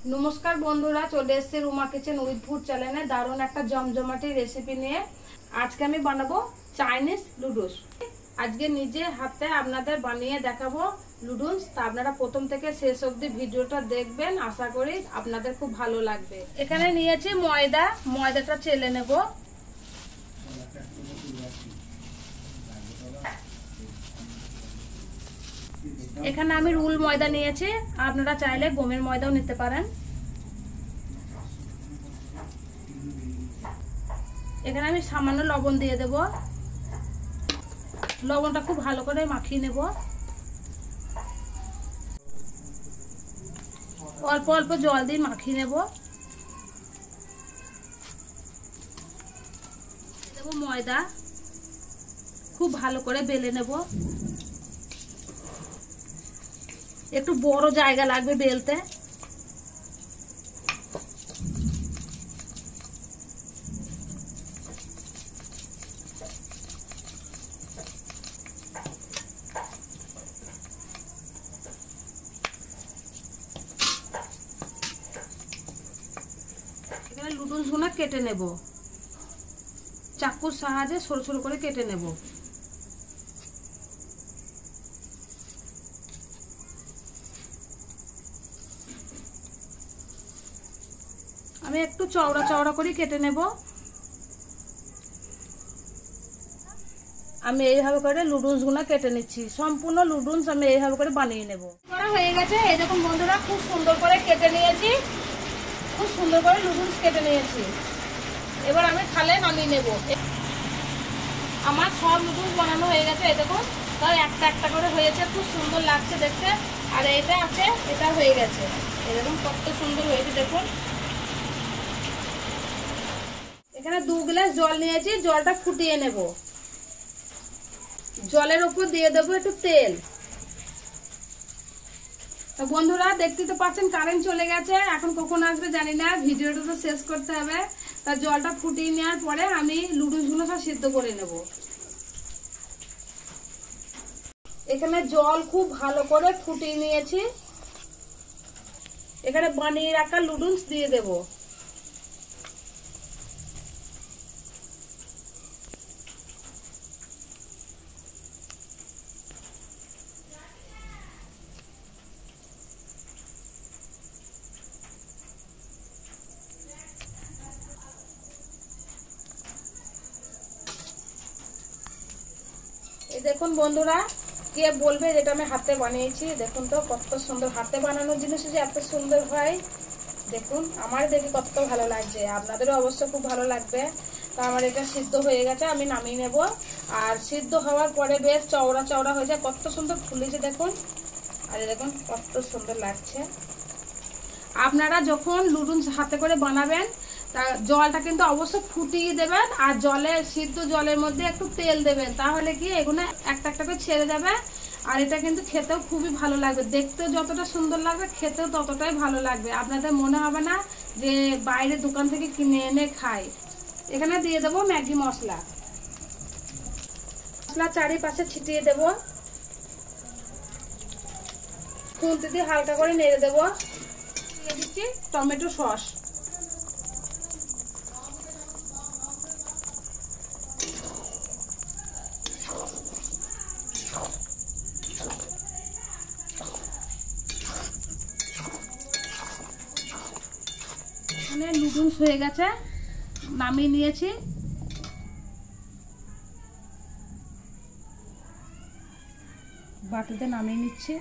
नमस्कार बंधुरा चले एसेছি রুমা কিচেন উইথ ফুড চ্যানেলে দারুণ একটা জমজমাটি রেসিপি নিয়ে। আজকে আমি বানাবো চাইনিজ নুডলস। আজকে নিজে হাতে আপনাদের বানিয়ে দেখাবো নুডলস। তা আপনারা প্রথম থেকে শেষ অবধি ভিডিওটা দেখবেন, আশা করি আপনাদের খুব ভালো লাগবে। এখানে নিয়েছি ময়দাটা চেলে নেব। এখানে আমি রুল ময়দা নিয়েছি, আপনারা চাইলে গমের ময়দাও নিতে পারেন। এখানে আমি সামান্য লবণ দিয়ে দেব। লবণটা খুব ভালো করে মাখিয়ে নেব। অল্প অল্প জল দিয়ে মাখিয়ে নেব। দেব ময়দা, খুব ভালো করে বেলে নেব। একটু বড় জায়গা লাগবে বেলতে। এখানে নুডলস গুলো কেটে নেব, চাকুর সাহায্যে ছোট ছোট করে কেটে নেব। আমি একটু চওড়া চওড়া করে কেটে নেব। আমি এইভাবে করে নুডলস গুলো কেটে নিচ্ছি। সম্পূর্ণ নুডলস আমি এইভাবে করে বানিয়ে নেব। করা হয়ে গেছে। এই দেখুন বন্ধুরা, খুব সুন্দর করে কেটে নিয়েছি। খুব সুন্দর করে নুডলস কেটে নিয়েছি। এবার আমি থালে নামিয়ে নেব। আমার সব নুডলস বানানো হয়ে গেছে। এই দেখুন, তার একটা একটা করে হয়েছে, খুব সুন্দর লাগছে দেখতে। আর এটা আছে, এটা হয়ে গেছে। এই দেখুন কত সুন্দর হয়েছে দেখুন। এখানে 2 গ্লাস জল নিয়েছি, জলটা ফুটিয়ে নেব। জলের উপর দিয়ে দেব একটু তেল। তো বন্ধুরা দেখতে তো পাচ্ছেন কারেন্ট চলে গেছে, এখন কখন আসবে জানি না। ভিডিওটা তো শেষ করতে হবে। তা জলটা ফুটিয়ে নেওয়ার পরে আমি নুডলসগুলো সব সিদ্ধ করে নেব। এখানে জল খুব ভালো করে ফুটিয়ে নিয়েছি। এখানে বানিয়ে রাখা নুডলস দিয়ে দেব। দেখুন বন্ধুরা, কে বলবে যেটা আমি হাতে বানিয়েছি। দেখুন তো কত সুন্দর, হাতে বানানোর জিনিস যে এত সুন্দর হয়। দেখুন আমার দেখে কত ভালো লাগছে, আপনাদেরও অবশ্য খুব ভালো লাগবে। তো আমার এটা সিদ্ধ হয়ে গেছে, আমি নামিয়ে নেব। আর সিদ্ধ হওয়ার পরে বেশ চওড়া চওড়া হয়ে যায়, কত সুন্দর ফুলেছে দেখুন। আর দেখুন কত সুন্দর লাগছে। আপনারা যখন নুডলস হাতে করে বানাবেন, তা জলটা কিন্তু অবশ্যই ফুটিয়ে দেবেন। আর সিদ্ধ জলের মধ্যে একটু তেল দেবেন, তাহলে কি এগুলো একটা একটা করে ছেড়ে যাবে। আর এটা কিন্তু খেতেও খুবই ভালো লাগবে। দেখতেও যতটা সুন্দর লাগবে, খেতেও ততটাই ভালো লাগবে। আপনাদের মনে হবে না যে বাইরে দোকান থেকে কিনে এনে খাই। এখানে দিয়ে দেবো ম্যাগি মশলা। মশলা চারিপাশে ছিটিয়ে দেবো। খুন্তি দিয়ে হালকা করে নেড়ে দেবো। দিয়ে দিচ্ছি টমেটো সস। নুডলস হয়ে গেছে, নামিয়ে নিয়েছি। বাটিতে নামিয়ে নিচ্ছি।